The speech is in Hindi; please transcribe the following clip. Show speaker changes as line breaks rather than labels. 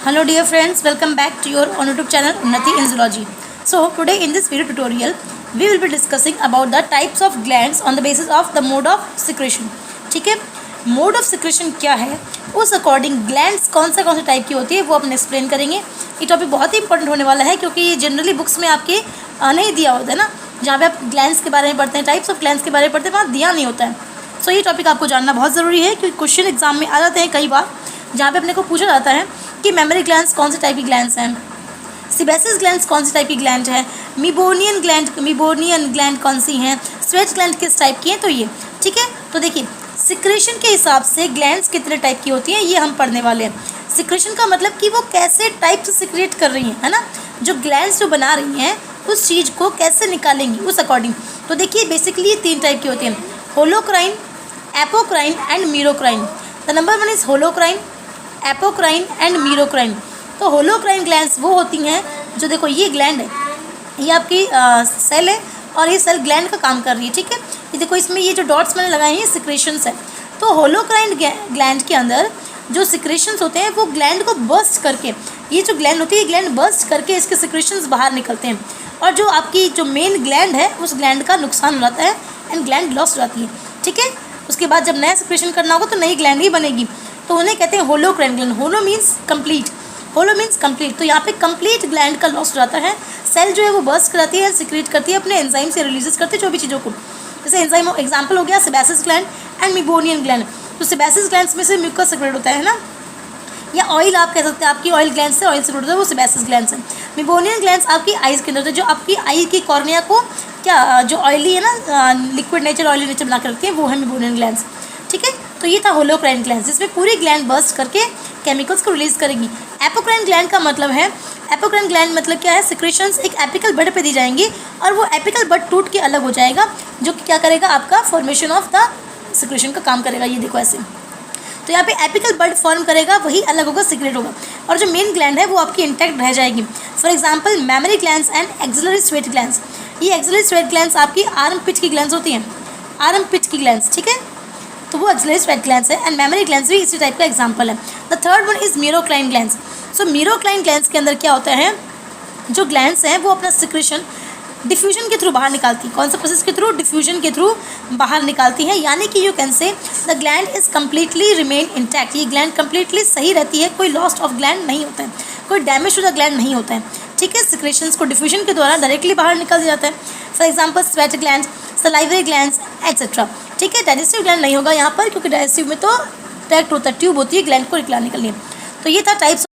Hello dear friends, welcome back to your on YouTube channel Unnati in Zoology. So today in this video tutorial we will be discussing about the types of glands on the basis of the mode of secretion. ठीक है, मोड ऑफ सिक्रेशन क्या है, उस अकॉर्डिंग ग्लैंड्स कौन से टाइप की होती है वो अपन एक्सप्लेन करेंगे. ये टॉपिक बहुत ही इंपॉर्टेंट होने वाला है क्योंकि ये जनरली बुक्स में आपके नहीं दिया होता है ना. जहाँ पे आप ग्लैंड्स के बारे में पढ़ते हैं, टाइप्स ऑफ ग्लैंड्स के बारे में पढ़ते हैं, वहाँ दिया नहीं होता है. सो ये टॉपिक आपको जानना बहुत ज़रूरी है क्योंकि क्वेश्चन एग्जाम में आ जाते हैं कई बार, जहाँ पे अपने को पूछा जाता है कि मेमोरी ग्लैंड्स कौन से टाइप की ग्लैंड्स हैं, सिबेसिस ग्लैंड्स कौन सी टाइप की ग्लैंड है, मीबोनियन ग्लैंड कौन सी हैं, स्वेट ग्लैंड किस टाइप की हैं. तो ये ठीक है. तो देखिए सिक्रेशन के हिसाब से ग्लैंड्स कितने टाइप की होती हैं ये हम पढ़ने वाले हैं. सिक्रेशन का मतलब कि वो कैसे टाइप से सिक्रेट कर रही हैं, है ना. जो ग्लैंड्स जो बना रही हैं उस चीज़ को कैसे निकालेंगी उस अकॉर्डिंग. तो देखिए बेसिकली 3 टाइप की होती हैं, holocrine, apocrine and मीरोक्राइन. The number 1 is holocrine, apocrine and मीरोक्राइन. तो होलोक्राइन ग्लैंड्स वो होती हैं जो, देखो ये ग्लैंड है, ये आपकी सेल है और ये सेल ग्लैंड का काम कर रही है. ठीक है, ये देखो इसमें ये जो डॉट्स मैंने लगाए हैं सिक्रेशंस है. तो होलोक्राइन ग्लैंड के अंदर जो सिक्रेशंस होते हैं वो ग्लैंड को बर्स्ट करके, ये जो ग्लैंड होती है ग्लैंड बर्स्ट करके इसके सिक्रेशंस बाहर निकलते हैं और जो आपकी जो मेन ग्लैंड है उस ग्लैंड का नुकसान हो जाता है एंड ग्लैंड लॉस्ट हो जाती है. ठीक है, उसके बाद जब नया सिक्रेशन करना होगा तो नई ग्लैंड ही बनेगी. तो उन्हें कहते हैं होलोक्राइन ग्लैंड. होलो मीन्स कंप्लीट, होलो मीन्स कंप्लीट. तो यहाँ पे कंप्लीट ग्लैंड का लॉस हो जाता है. सेल जो है वो बर्स्ट कराती है, सिक्रेट करती है, अपने एंजाइम से रिलीजेस करती है जो भी चीज़ों को. जैसे एंजाइम एग्जांपल हो गया सेबेसिस ग्लैंड एंड मीबोनियन ग्लैंड. तो सेबेसिस ग्लैंड्स में से म्यूकस सिक्रेट होता है ना, या ऑयल आप कह सकते हैं, आपकी ऑयल ग्लैंड से ऑयल सिक्रेट होता है, वो सेबेसिस ग्लैंड्स हैं. मीबोनियन ग्लैंड्स आपकी आइज के अंदर होते हैं, जो आपकी आई की कॉर्निया को क्या जो ऑयली है ना, लिक्विड नेचर ऑयली नेचर बना कर रखती है, वो है मीबोनियन ग्लैंड्स. ठीक है, तो ये था होलोक्राइन ग्लैंड जिसमें पूरी ग्लैंड बर्स्ट करके केमिकल्स को रिलीज करेगी. एपोक्राइन ग्लैंड का मतलब है, एपोक्राइन ग्लैंड मतलब क्या है, सिक्रेशंस एक एपिकल बड पे दी जाएंगी और वो एपिकल बड टूट के अलग हो जाएगा, जो कि क्या करेगा, आपका फॉर्मेशन ऑफ द सिक्रेशन का काम करेगा. ये देखो ऐसे, तो यहाँ पे एपिकल बड फॉर्म करेगा, वही अलग होगा, सिक्रेट होगा, और जो मेन ग्लैंड है वो आपकी इंटैक्ट रह जाएगी. For example memory glands and axillary sweat glands. ये एक्सिलरी स्वेट ग्लैंड्स आपकी आर्म पिट की ग्लैंड्स होती हैं, आर्म पिट की ग्लैंड्स. ठीक है, तो वो एक्सिलरी स्वेट ग्लैंड्स है एंड मेमरी ग्लैंड्स भी इसी टाइप का एग्जाम्पल है. The third one is मीरोक्राइन glands. So मीरोक्राइन glands के अंदर क्या होता है, जो ग्लैंड्स हैं वो अपना सिक्रेशन डिफ्यूजन के थ्रू बाहर निकालती है. कौन सा प्रोसेस के थ्रू, डिफ्यूजन के थ्रू बाहर निकालती है. यानी कि you can say the gland is completely remain intact. ये ग्लैंड कम्प्लीटली सही रहती है, कोई लॉस्ट ऑफ ग्लैंड नहीं होता है, कोई डैमेज टू द ग्लैंड नहीं होता है. ठीक है, सिक्रेशंस को डिफ्यूजन के द्वारा डायरेक्टली बाहर निकल जाता है. For example sweat gland, salivary glands etcetera. ठीक है, डाइजेस्टिव ग्लैंड नहीं होगा यहाँ पर क्योंकि डाइजेस्टिव में तो ट्रैक्ट होता है, ट्यूब होती है ग्लैंड को निकालने के लिए. तो ये था टाइप्स